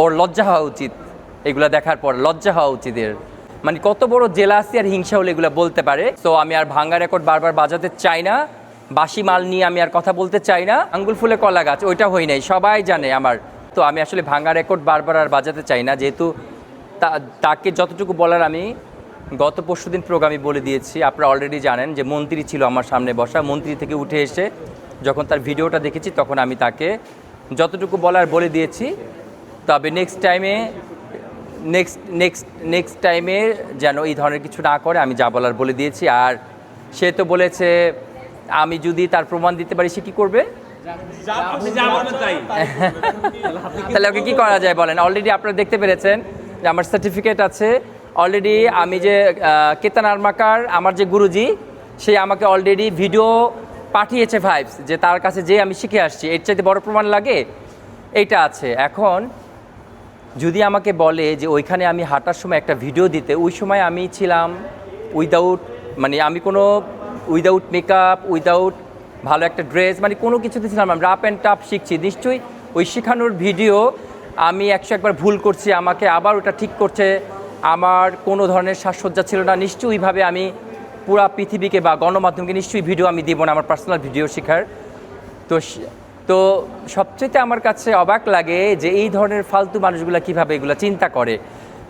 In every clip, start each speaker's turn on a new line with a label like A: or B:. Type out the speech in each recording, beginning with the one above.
A: ওর লজ্জা হওয়া উচিত, এগুলো দেখার পর লজ্জা হওয়া উচিত এর। মানে কত বড় জেলাসি আর হিংসা হলে এগুলো বলতে পারে। তো আমি আর ভাঙ্গা রেকর্ড বারবার বাজাতে চাই না, বাসি মাল নিয়ে আমি আর কথা বলতে চাই না। আঙ্গুল ফুলে কলা গাছ ওইটা হই নাই, সবাই জানে আমার। তো আমি আসলে ভাঙ্গা রেকর্ড বারবার আর বাজাতে চাই না, যেহেতু তাকে যতটুকু বলার আমি গত পরশুদিন প্রোগ্রামে বলে দিয়েছি। আপনারা অলরেডি জানেন যে মন্ত্রী ছিল আমার সামনে বসা, মন্ত্রী থেকে উঠে এসে যখন তার ভিডিওটা দেখেছি তখন আমি তাকে যতটুকু বলার বলে দিয়েছি। তবে নেক্সট টাইমে যেন এই ধরনের কিছু না করে, আমি যা বলার বলে দিয়েছি। আর সে তো বলেছে আমি যদি তার প্রমাণ দিতে পারি সে কী করবে, তাহলে ওকে কী করা যায় বলেন। অলরেডি আপনারা দেখতে পেরেছেন যে আমার সার্টিফিকেট আছে অলরেডি। আমি যে কেতান আরমাকার আমার যে গুরুজি, সে আমাকে অলরেডি ভিডিও পাঠিয়েছে ভাইবস, যে তার কাছে যে আমি শিখে আসছি। এর চাইতে বড় প্রমাণ লাগে? এইটা আছে। এখন যদি আমাকে বলে যে ওইখানে আমি হাঁটার সময় একটা ভিডিও দিতে, ওই সময় আমি ছিলাম মানে আমি কোনো উইদাউট মেকআপ, উইদাউট ভালো একটা ড্রেস, মানে কোনো কিছুতে ছিলাম না, রাপ অ্যান্ড টাপ শিখছি। নিশ্চয়ই ওই শেখানোর ভিডিও আমি 101বার ভুল করছি, আমাকে আবার ওটা ঠিক করছে। আমার কোনো ধরনের সাজসজ্জা ছিল না। নিশ্চয়ই ওইভাবে আমি পুরা পৃথিবীকে বা গণমাধ্যমকে নিশ্চয়ই ভিডিও আমি দিব না আমার পার্সোনাল ভিডিও শেখার। তো সবচেয়ে আমার কাছে অবাক লাগে যে এই ধরনের ফালতু মানুষগুলো কীভাবে এগুলো চিন্তা করে,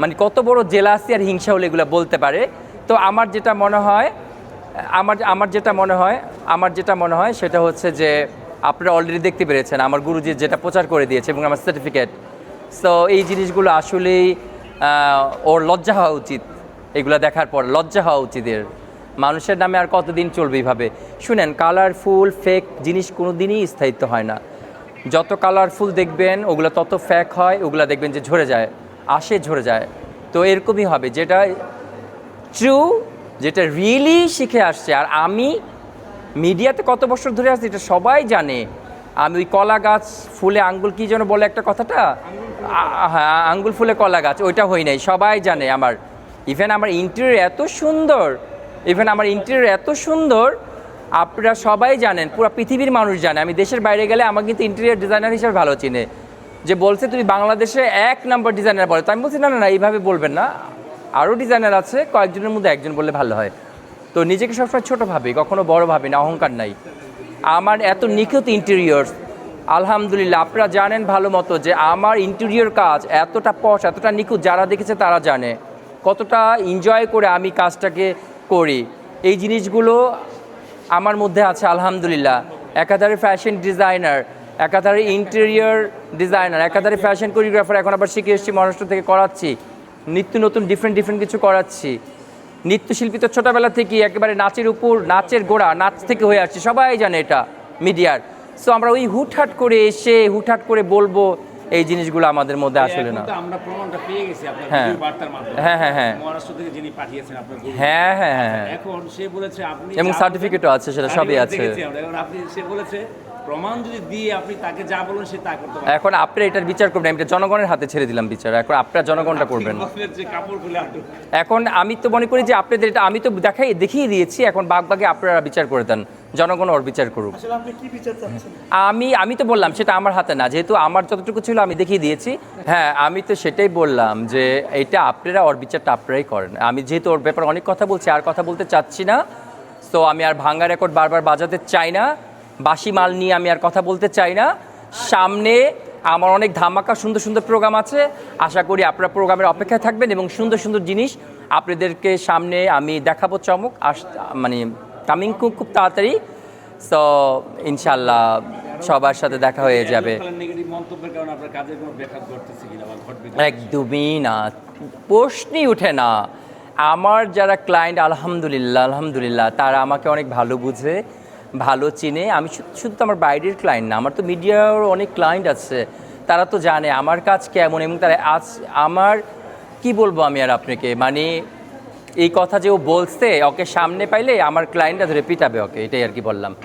A: মানে কত বড় জেলাসি আর হিংসা হলে এগুলো বলতে পারে। তো আমার যেটা মনে হয় সেটা হচ্ছে যে আপনারা অলরেডি দেখতে পেরেছেন আমার গুরুজি যেটা প্রচার করে দিয়েছে এবং আমার সার্টিফিকেট। সো এই জিনিসগুলো আসলেই ওর লজ্জা হওয়া উচিত, এগুলো দেখার পর লজ্জা হওয়া উচিত এর। মানুষের নামে আর কতদিন চলবে এইভাবে? শুনেন, কালারফুল ফেক জিনিস কোনো দিনই স্থায়িত্ব হয় না। যত কালারফুল দেখবেন ওগুলো তত ফেক হয়, ওগুলো দেখবেন যে ঝরে যায়। তো এরকমই হবে, যেটা ট্রু, যেটা রিয়েলি শিখে আসছে। আর আমি মিডিয়াতে কত বছর ধরে আসছি এটা সবাই জানে। আমি ওই কলা গাছ ফুলে আঙ্গুল, কি যেন বলে একটা কথাটা, হ্যাঁ, আঙ্গুল ফুলে কলা গাছ ওইটা হই নাই, সবাই জানে আমার। ইভেন আমার ইন্টেরিয়র এত সুন্দর, আপনারা সবাই জানেন, পুরো পৃথিবীর মানুষ জানে। আমি দেশের বাইরে গেলে আমাকে কিন্তু ইন্টেরিয়র ডিজাইনার হিসেবে ভালো চিনে। যে বলছে তুমি বাংলাদেশে 1 নম্বর ডিজাইনার বলে, তো আমি বলছি না, এইভাবে বলবেন না, আরও ডিজাইনার আছে, কয়েকজনের মধ্যে একজন বললে ভালো হয়। তো নিজেকে সবসময় ছোটো ভাবি, কখনো বড় ভাবি না, অহংকার নাই। আমার এত নিখুঁত ইন্টেরিয়র, আলহামদুলিল্লাহ। আপনারা জানেন ভালো মতো যে আমার ইন্টেরিয়র কাজ এতটা পশ, এতটা নিখুঁত, যারা দেখেছে তারা জানে কতটা এনজয় করে আমি কাজটাকে করি। এই জিনিসগুলো আমার মধ্যে আছে আলহামদুলিল্লাহ। একাধারে ফ্যাশন ডিজাইনার, একাধারে ইন্টেরিয়র ডিজাইনার, একাধারে ফ্যাশন কোরিওগ্রাফার, এখন আবার শিখে এসেছি, মহারাষ্ট্র থেকে করাচ্ছি, নিত্য নতুন ডিফারেন্ট কিছু করাচ্ছি। নৃত্যশিল্পী তো ছোটোবেলা থেকেই একেবারে নাচের গোড়া, নাচ থেকে হয়ে আসছে, সবাই জানে এটা মিডিয়ার। সো আমরা ওই হুটহাট করে এসে হুটহাট করে বলবো, এই জিনিসগুলো আমাদের মধ্যে আসলে না।
B: আমরা প্রমাণটা পেয়ে গেছি আপনার
A: হ্যাঁ
B: ভিডিও বার্তার মাধ্যমে।
A: হ্যাঁ
B: মহারাষ্ট্র থেকে যিনি পাঠিয়েছেন আপনার গুরু।
A: হ্যাঁ
B: এখন সে বলেছে আপনি,
A: এবং সার্টিফিকেটও আছে, সেটা সবই আছে।
B: এখন সে বলেছে প্রমাণ যদি দিয়ে আপনি তাকে যা বলেন সে তা করতে পারবে।
A: এখন আপনি এটার বিচার করবেন, আমি এটা জনগণের হাতে ছেড়ে দিলাম বিচার। এখন আপনারা জনগণটা করবেন। এখন আমি তো মনে করি যে আপনাদের এটা আমি তো দেখিয়ে দিয়েছি, এখন বাগবাগে আপনারা বিচার করে দেন, জনগণ ওর বিচার করুক। আমি তো বললাম সেটা আমার হাতে না, যেহেতু আমার যতটুকু ছিল আমি দেখিয়ে দিয়েছি। হ্যাঁ, আমি তো সেটাই বললাম যে এটা আপনারা ওর বিচারটা আপনারাই করেন। আমি যেহেতু ওর ব্যাপারে অনেক কথা বলছি, আর কথা বলতে চাচ্ছি না। তো আমি আর ভাঙ্গা রেকর্ড বারবার বাজাতে চাই না, বাসি মাল নিয়ে আমি আর কথা বলতে চাই না। সামনে আমার অনেক ধামাকা সুন্দর প্রোগ্রাম আছে, আশা করি আপনারা প্রোগ্রামের অপেক্ষায় থাকবেন এবং সুন্দর জিনিস আপনাদেরকে সামনে আমি দেখাবো, চমক মানে কামিং খুব তাড়াতাড়ি। সো ইনশাল্লাহ সবার সাথে দেখা হয়ে যাবে। একদমই না, প্রশ্নই উঠে না। আমার যারা ক্লায়েন্ট আলহামদুলিল্লাহ তারা আমাকে অনেক ভালো বুঝে, ভালো চিনে। আমি শুধু তো আমার বাইরের ক্লায়েন্ট না, আমার তো মিডিয়ার অনেক ক্লায়েন্ট আছে, তারা তো জানে আমার কাজ কেমন। এবং তারা আমার কি বলবো আমি আর আপনাকে, মানে এই কথা যে ও বলছে, ওকে সামনে পাইলে আমার ক্লায়েন্টরা ধরে পিটাবে ওকে, এটাই আর কি বললাম।